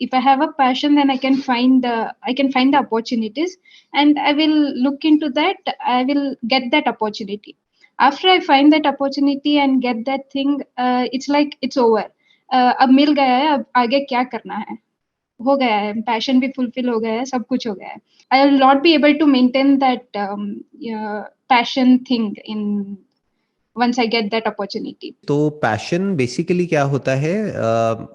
If I have a passion, then I can find the opportunities, and I will look into that. I will get that opportunity. After I find that opportunity and get that thing, it's like it's over. अब मिल गया है, अब आगे क्या करना है, हो गया है, पैशन भी फुलफिल हो गया है, सब कुछ हो गया है. I will not be able to maintain that passion thing in once I get that opportunity. तो पैशन बेसिकली क्या होता है,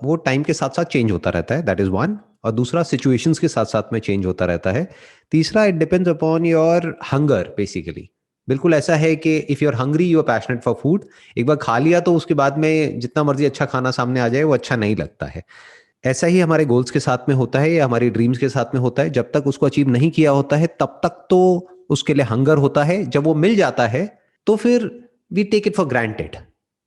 वो टाइम के साथ साथ चेंज होता रहता है, दैट इज वन. और दूसरा सिचुएशंस के साथ साथ में चेंज होता रहता है. तीसरा, it depends upon your hunger basically. बिल्कुल ऐसा है कि if you are hungry you are passionate for food. एक बार खा लिया तो उसके बाद में जितना मर्जी अच्छा खाना सामने आ जाए वो अच्छा नहीं लगता है. ऐसा ही हमारे गोल्स के साथ में होता है या हमारी ड्रीम्स के साथ में होता है. जब तक उसको अचीव नहीं किया होता है तब तक तो उसके लिए हंगर होता है. जब वो मिल जाता है तो फिर we take it for granted.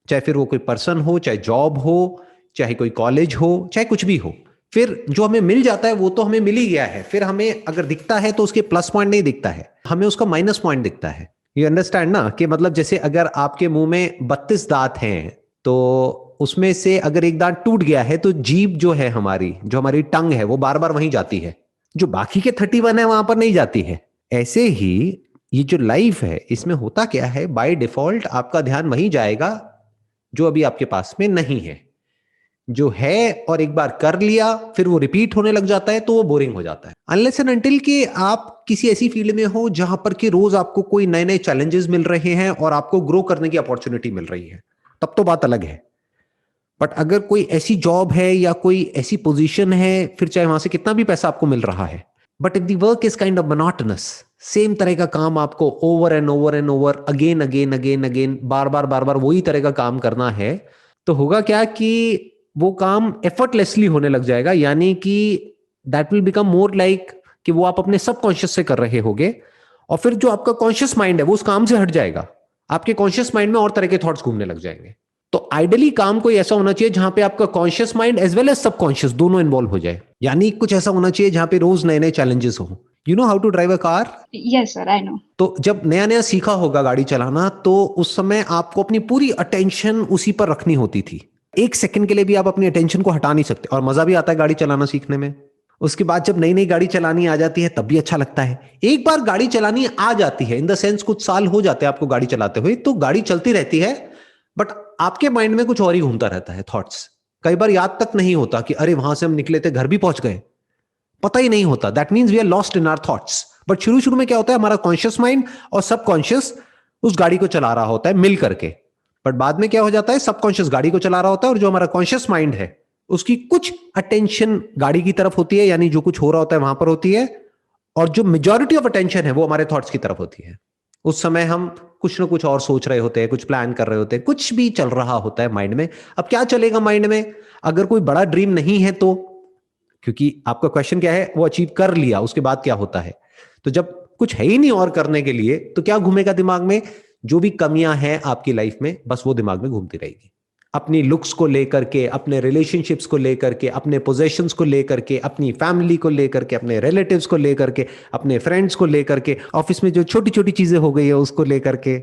चाहे फिर वो कोई पर्सन हो, चाहे जॉब हो, चाहे कोई कॉलेज हो, चाहे कुछ भी हो. फिर जो हमें मिल जाता है वो तो हमें मिल ही गया है. फिर हमें अगर दिखता है तो उसके प्लस पॉइंट नहीं दिखता है, हमें उसका माइनस पॉइंट दिखता है. यू अंडरस्टैंड ना, कि मतलब जैसे अगर आपके मुंह में 32 दांत हैं तो उसमें से अगर एक दांत टूट गया है तो जीभ जो है हमारी, जो हमारी टंग है, वो बार बार वहीं जाती है. जो बाकी के 31 है वहां पर नहीं जाती है. ऐसे ही ये जो लाइफ है इसमें होता क्या है, बाय डिफॉल्ट आपका ध्यान वहीं जाएगा जो अभी आपके पास में नहीं है. जो है और एक बार कर लिया फिर वो रिपीट होने लग जाता है तो वो बोरिंग हो जाता है. अनलेस एंड अनटिल कि आप किसी ऐसी फील्ड में हो जहां पर कि रोज आपको कोई नए नए चैलेंजेस मिल रहे हैं और आपको ग्रो करने की अपॉर्चुनिटी मिल रही है, तब तो बात अलग है. बट अगर कोई ऐसी जॉब है या कोई ऐसी पोजीशन है, फिर चाहे वहां से कितना भी पैसा आपको मिल रहा है, but if the work is kind of monotonous, same तरह का काम आपको over and over and over again again again again बार बार वही तरह का काम करना है, तो होगा क्या कि वो काम एफर्टलेसली होने लग जाएगा. यानी कि that will become more like कि वो आप अपने सबकॉन्शियस से कर रहे होगे. और फिर जो आपका कॉन्शियस माइंड है वो उस काम से हट जाएगा. आपके कॉन्शियस माइंड में और तरह के थॉट्स घूमने लग जाएंगे. तो आइडियली काम कोई ऐसा होना चाहिए जहां पे आपका conscious mind as well as subconscious दोनों इन्वॉल्व हो जाए. यानी कुछ ऐसा होना चाहिए जहां पे रोज नए नए चैलेंजेस हो. You know how to drive a car? Yes, sir, I know. तो जब नया नया सीखा होगा गाड़ी चलाना तो उस समय आपको अपनी पूरी अटेंशन उसी पर रखनी होती थी. एक सेकंड के लिए भी आप अपनी अटेंशन को हटा नहीं सकते. और मजा भी आता है गाड़ी चलाना सीखने में. उसके बाद जब नई नई गाड़ी चलानी आ जाती है तब भी अच्छा लगता है. एक बार गाड़ी चलानी आ जाती है, इन द सेंस कुछ साल हो जाते हैं आपको गाड़ी चलाते हुए, तो गाड़ी चलती रहती है बट आपके माइंड में कुछ और ही घूमता रहता है, थॉट्स. कई बार याद तक नहीं होता कि अरे वहां से हम निकले थे, घर भी पहुंच गए, पता ही नहीं होता. That means we are lost in our thoughts. But शुरू शुरू में क्या होता है, हमारा कॉन्शियस माइंड और सबकॉन्शियस उस गाड़ी को चला रहा होता है मिल करके. बट बाद में क्या हो जाता है, सबकॉन्शियस गाड़ी को चला रहा होता है और जो हमारा कॉन्शियस माइंड है उसकी कुछ अटेंशन गाड़ी की तरफ होती है, यानी जो कुछ हो रहा होता है वहां पर होती है. और जो मेजॉरिटी ऑफ अटेंशन है वो हमारे थॉट्स की तरफ होती है. उस समय हम कुछ ना कुछ और सोच रहे होते हैं, कुछ प्लान कर रहे होते हैं, कुछ भी चल रहा होता है माइंड में. अब क्या चलेगा माइंड में, अगर कोई बड़ा ड्रीम नहीं है तो, क्योंकि आपका क्वेश्चन क्या है, वो अचीव कर लिया उसके बाद क्या होता है. तो जब कुछ है ही नहीं और करने के लिए तो क्या घूमेगा दिमाग में, जो भी कमियां हैं आपकी लाइफ में बस वो दिमाग में घूमती रहेगी. अपनी लुक्स को लेकर के, अपने रिलेशनशिप्स को लेकर के, अपने पोजेशंस को लेकर के, अपनी फैमिली को लेकर के, अपने रिलेटिव्स को लेकर के, अपने फ्रेंड्स को लेकर के, ऑफिस में जो छोटी छोटी चीजें हो गई है उसको लेकर के.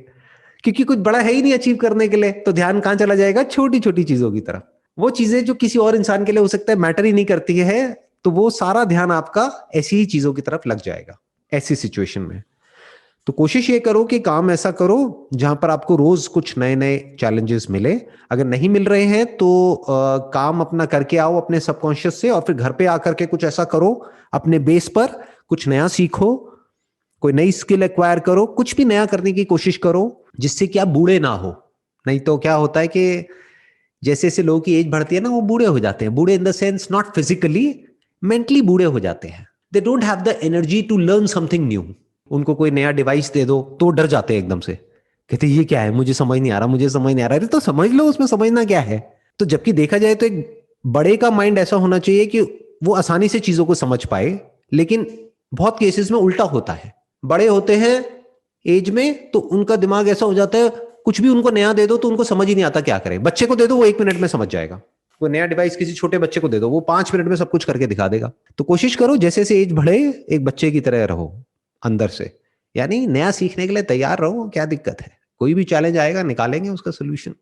क्योंकि कुछ बड़ा है ही नहीं अचीव करने के लिए, तो ध्यान कहां चला जाएगा, छोटी छोटी चीजों की तरफ. वो चीजें जो किसी और इंसान के लिए हो सकता है मैटर ही नहीं करती है, तो वो सारा ध्यान आपका ऐसी ही चीजों की तरफ लग जाएगा ऐसी सिचुएशन में. तो कोशिश ये करो कि काम ऐसा करो जहां पर आपको रोज कुछ नए नए चैलेंजेस मिले. अगर नहीं मिल रहे हैं तो काम अपना करके आओ अपने सबकॉन्शियस से, और फिर घर पे आकर के कुछ ऐसा करो अपने बेस पर, कुछ नया सीखो, कोई नई स्किल एक्वायर करो, कुछ भी नया करने की कोशिश करो जिससे कि आप बूढ़े ना हो. नहीं तो क्या होता है कि जैसे जैसे लोगों की एज बढ़ती है ना, वो बूढ़े हो जाते हैं. बूढ़े in the sense not physically, mentally बूढ़े हो जाते हैं. They don't have the energy to learn something new. उनको कोई नया डिवाइस दे दो तो डर जाते हैं एकदम से, कहते ये क्या है, मुझे समझ नहीं आ रहा, मुझे समझ नहीं आ रहा. अरे तो समझ लो, उसमें समझना क्या है. तो जबकि देखा जाए तो एक बड़े का माइंड ऐसा होना चाहिए कि वो आसानी से चीजों को समझ पाए. लेकिन बहुत केसेस में उल्टा होता है. बड़े होते हैं एज में तो उनका दिमाग ऐसा हो जाता है, कुछ भी उनको नया दे दो तो उनको समझ ही नहीं आता क्या करें. बच्चे को दे दो वो 1 मिनट में समझ जाएगा. कोई नया डिवाइस किसी छोटे बच्चे को दे दो, वो 5 मिनट में सब कुछ करके दिखा देगा. तो कोशिश करो जैसे जैसे एज बढ़े एक बच्चे की तरह रहो अंदर से. यानी नया सीखने के लिए तैयार रहो. क्या दिक्कत है, कोई भी चैलेंज आएगा निकालेंगे उसका सोल्यूशन.